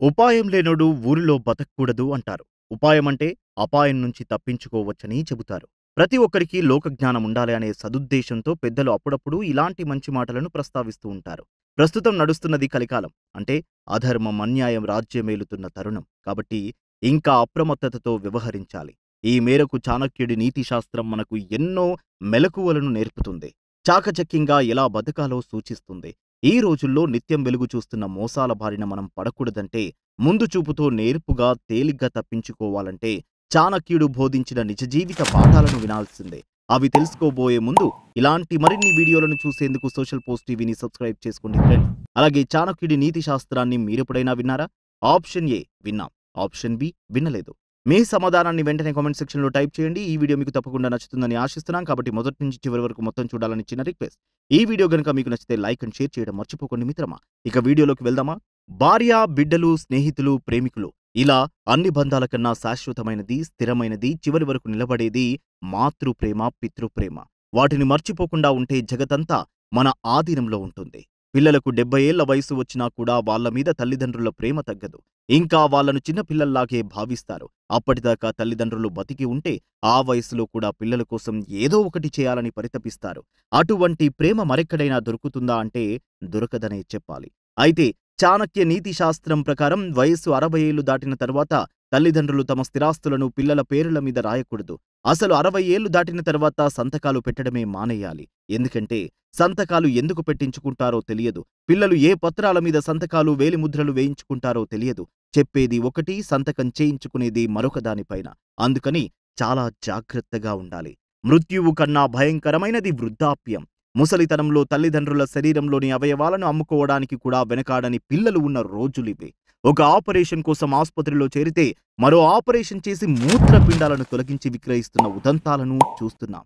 ఉపాయం లేనోడు ఊరిలో బతకూడదు అంటారు. ఉపాయమంటే అపాయం నుంచి తప్పించుకోవచ్చని చెబుతారు. ప్రతి ఒక్కరికి లోకజ్ఞానం ఉండాలి అనే సదుద్దేశంతో పెద్దలు అప్పుడప్పుడు ఇలాంటి మంచి మాటలను ప్రస్తావిస్తూ ఉంటారు. ప్రస్తుతం నడుస్తున్నది కలికాలం. అంటే అధర్మం, అన్యాయం రాజ్యమేలుతున్న తరుణం. కాబట్టి ఇంకా అప్రమత్తతతో వ్యవహరించాలి. ఈ మేరకు చాణక్యుడి నీతిశాస్త్రం మనకు ఎన్నో మెలకువలను నేర్పుతుంది. చాకచక్యంగా ఎలా బతకాలో సూచిస్తుంది. ఈ రోజుల్లో నిత్యం వెలుగు చూస్తున్న మోసాల బారిన మనం పడకూడదంటే, ముందు చూపుతో నేర్పుగా తేలిగ్గా తప్పించుకోవాలంటే చాణక్యుడు బోధించిన నిజ జీవిత పాఠాలను వినాల్సిందే. అవి తెలుసుకోబోయే ముందు ఇలాంటి మరిన్ని వీడియోలను చూసేందుకు సోషల్ పోస్ట్ టీవీని సబ్స్క్రైబ్ చేసుకోండి ఫ్రెండ్స్. అలాగే చాణక్యుడి నీతి శాస్త్రాన్ని మీరెప్పుడైనా విన్నారా? ఆప్షన్ ఏ విన్నాం, ఆప్షన్ బి వినలేదు. మీ సమాధానాన్ని వెంటనే కామెంట్ సెక్షన్లో టైప్ చేయండి. ఈ వీడియో మీకు తప్పకుండా నచ్చుతుందని ఆశిస్తున్నాం. కాబట్టి మొదటి నుంచి చివరి వరకు మొత్తం చూడాలని చిన్న రిక్వెస్ట్. ఈ వీడియో గనుక మీకు నచ్చితే లైక్ అండ్ షేర్ చేయడం మర్చిపోకండి మిత్రమా. ఇక వీడియోలోకి వెళ్దామా? భార్య, బిడ్డలు, స్నేహితులు, ప్రేమికులు ఇలా అన్ని బంధాల కన్నా శాశ్వతమైనది, స్థిరమైనది, చివరి వరకు నిలబడేది మాతృప్రేమ, పితృప్రేమ. వాటిని మర్చిపోకుండా ఉంటే జగతంతా మన ఆధీనంలో ఉంటుంది. పిల్లలకు 70 ఏళ్ల వయసు వచ్చినా కూడా వాళ్ల మీద తల్లిదండ్రుల ప్రేమ తగ్గదు. ఇంకా వాళ్లను చిన్న పిల్లల్లాగే భావిస్తారు. అప్పటిదాకా తల్లిదండ్రులు బతికి ఉంటే ఆ వయసులో కూడా పిల్లల కోసం ఏదో ఒకటి చేయాలని పరితపిస్తారు. అటువంటి ప్రేమ మరెక్కడైనా దొరుకుతుందా అంటే దొరకదనే చెప్పాలి. అయితే చాణక్య నీతి శాస్త్రం ప్రకారం వయస్సు 60 ఏళ్లు దాటిన తర్వాత తల్లిదండ్రులు తమ స్థిరాస్తులను పిల్లల పేరుల మీద రాయకూడదు. అసలు 60 ఏళ్లు దాటిన తర్వాత సంతకాలు పెట్టడమే మానేయాలి. ఎందుకంటే సంతకాలు ఎందుకు పెట్టించుకుంటారో తెలియదు. పిల్లలు ఏ పత్రాల మీద సంతకాలు, వేలిముద్రలు వేయించుకుంటారో తెలియదు. చెప్పేది ఒకటి, సంతకం చేయించుకునేది మరొక దానిపైన. అందుకని చాలా జాగ్రత్తగా ఉండాలి. మృత్యువు కన్నా భయంకరమైనది వృద్ధాప్యం. ముసలితనంలో తల్లిదండ్రుల శరీరంలోని అవయవాలను అమ్ముకోవడానికి కూడా వెనకాడని పిల్లలు ఉన్న రోజులివి. ఒక ఆపరేషన్ కోసం ఆసుపత్రిలో చేరితే మరో ఆపరేషన్ చేసి మూత్రపిండాలను తొలగించి విక్రయిస్తున్న ఉదంతాలను చూస్తున్నాం.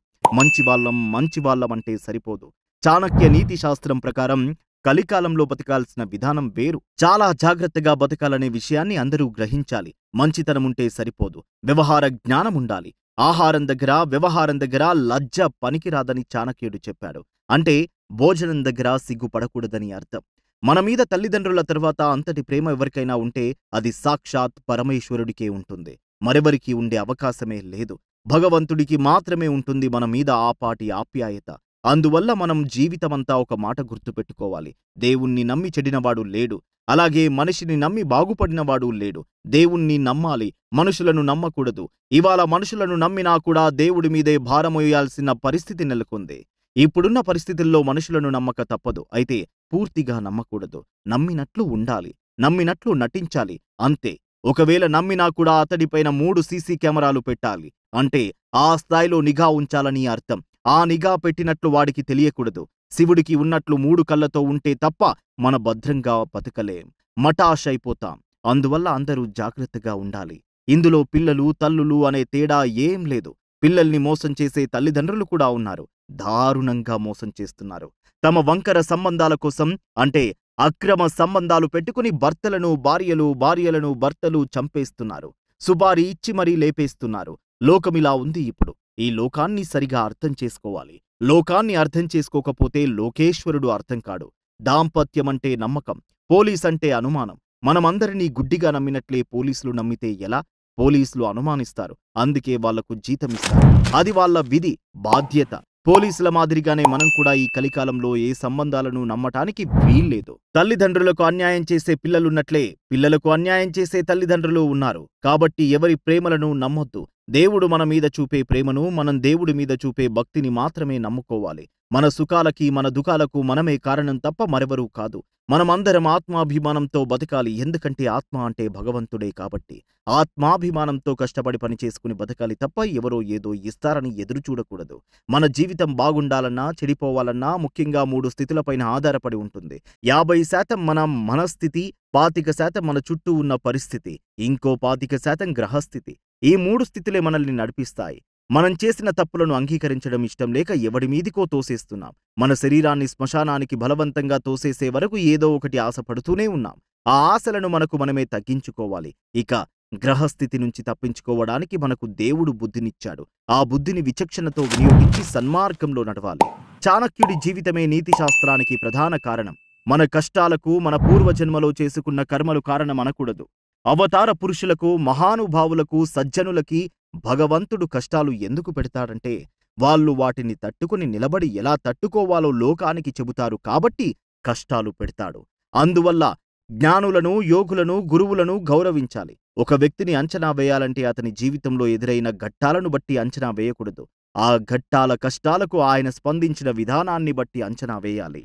మంచివాళ్ళం అంటే సరిపోదు. చాణక్య నీతి శాస్త్రం ప్రకారం కలికాలంలో బతకాల్సిన విధానం వేరు. చాలా జాగ్రత్తగా బతకాలనే విషయాన్ని అందరూ గ్రహించాలి. మంచితనముంటే సరిపోదు, వ్యవహార జ్ఞానముండాలి. ఆహారం దగ్గర, వ్యవహారం దగ్గర లజ్జ పనికిరాదని చాణక్యుడు చెప్పాడు. అంటే భోజనం దగ్గర సిగ్గుపడకూడదని అర్థం. మన మీద తల్లిదండ్రుల తర్వాత అంతటి ప్రేమ ఎవరికైనా ఉంటే అది సాక్షాత్ పరమేశ్వరుడికే ఉంటుంది. మరెవరికి ఉండే అవకాశమే లేదు. భగవంతుడికి మాత్రమే ఉంటుంది మన మీద ఆపాటి ఆప్యాయత. అందువల్ల మనం జీవితమంతా ఒక మాట గుర్తుపెట్టుకోవాలి: దేవుణ్ణి నమ్మి చెడినవాడు లేడు, అలాగే మనిషిని నమ్మి బాగుపడినవాడు లేడు. దేవుణ్ణి నమ్మాలి, మనుషులను నమ్మకూడదు. ఇవాళ మనుషులను నమ్మినా కూడా దేవుడి మీదే భారమోయాల్సిన పరిస్థితి నెలకొంది. ఇప్పుడున్న పరిస్థితుల్లో మనుషులను నమ్మక తప్పదు. అయితే పూర్తిగా నమ్మకూడదు. నమ్మినట్లు ఉండాలి, నమ్మినట్లు నటించాలి, అంతే. ఒకవేళ నమ్మినా కూడా అతడిపైన 3 సీసీ కెమెరాలు పెట్టాలి. అంటే ఆ స్థాయిలో నిఘా ఉంచాలని అర్థం. ఆ నిఘా పెట్టినట్లు వాడికి తెలియకూడదు. శివుడికి ఉన్నట్లు 3 కళ్ళతో ఉంటే తప్ప మన భద్రంగా బతకలేం, మటాష్ అయిపోతాం. అందువల్ల అందరూ జాగ్రత్తగా ఉండాలి. ఇందులో పిల్లలు, తల్లులు అనే తేడా ఏం లేదు. పిల్లల్ని మోసం చేసే తల్లిదండ్రులు కూడా ఉన్నారు. దారుణంగా మోసం చేస్తున్నారు. తమ వంకర సంబంధాల కోసం, అంటే అక్రమ సంబంధాలు పెట్టుకుని భర్తలను భార్యలు, భార్యలను భర్తలు చంపేస్తున్నారు. సుపారీ ఇచ్చి మరీ లేపేస్తున్నారు. లోకమిలా ఉంది ఇప్పుడు. ఈ లోకాన్ని సరిగా అర్థం చేసుకోవాలి. లోకాన్ని అర్థం చేసుకోకపోతే లోకేశ్వరుడు అర్థం కాడు. దాంపత్యమంటే నమ్మకం, పోలీసంటే అనుమానం. మనమందరినీ గుడ్డిగా నమ్మినట్లే పోలీసులు నమ్మితే ఎలా? పోలీసులు అనుమానిస్తారు, అందుకే వాళ్లకు జీతమిస్తారు. అది వాళ్ల విధి, బాధ్యత. పోలీసుల మాదిరిగానే మనం కూడా ఈ కలికాలంలో ఏ సంబంధాలను నమ్మటానికి వీల్లేదు. తల్లిదండ్రులకు అన్యాయం చేసే పిల్లలున్నట్లే పిల్లలకు అన్యాయం చేసే తల్లిదండ్రులు ఉన్నారు. కాబట్టి ఎవరి ప్రేమలను నమ్మొద్దు. దేవుడు మన మీద చూపే ప్రేమను, మనం దేవుడి మీద చూపే భక్తిని మాత్రమే నమ్ముకోవాలి. మన సుఖాలకి, మన దుఃఖాలకు మనమే కారణం తప్ప మరెవరూ కాదు. మనమందరం ఆత్మాభిమానంతో బతకాలి. ఎందుకంటే ఆత్మ అంటే భగవంతుడే కాబట్టి. ఆత్మాభిమానంతో కష్టపడి పనిచేసుకుని బతకాలి తప్ప ఎవరో ఏదో ఇస్తారని ఎదురు చూడకూడదు. మన జీవితం బాగుండాలన్నా, చెడిపోవాలన్నా ముఖ్యంగా 3 స్థితులపైన ఆధారపడి ఉంటుంది. 50% మన మనస్థితి, 25% మన చుట్టూ ఉన్న పరిస్థితి, ఇంకో 25% గ్రహస్థితి. ఈ 3 స్థితులే మనల్ని నడిపిస్తాయి. మనం చేసిన తప్పులను అంగీకరించడం ఇష్టం లేక ఎవడి మీదికో తోసేస్తున్నాం. మన శరీరాన్ని శ్మశానానికి బలవంతంగా తోసేసే వరకు ఏదో ఒకటి ఆశపడుతూనే ఉన్నాం. ఆ ఆశలను మనకు మనమే తగ్గించుకోవాలి. ఇక గ్రహస్థితి నుంచి తప్పించుకోవడానికి మనకు దేవుడు బుద్ధినిచ్చాడు. ఆ బుద్ధిని విచక్షణతో వినియోగించి సన్మార్గంలో నడవాలి. చాణక్యుడి జీవితమే నీతి శాస్త్రానికి ప్రధాన కారణం. మన కష్టాలకు మన పూర్వజన్మలో చేసుకున్న కర్మలు కారణమనకూడదు. అవతార పురుషులకు, మహానుభావులకు, సజ్జనులకి భగవంతుడు కష్టాలు ఎందుకు పెడతాడంటే, వాళ్ళు వాటిని తట్టుకుని నిలబడి ఎలా తట్టుకోవాలో లోకానికి చెబుతారు కాబట్టి కష్టాలు పెడతాడు. అందువల్ల జ్ఞానులను, యోగులను, గురువులను గౌరవించాలి. ఒక వ్యక్తిని అంచనా వేయాలంటే అతని జీవితంలో ఎదురైన ఘట్టాలను బట్టి అంచనా వేయకూడదు. ఆ ఘట్టాల కష్టాలకు ఆయన స్పందించిన విధానాన్ని బట్టి అంచనా వేయాలి.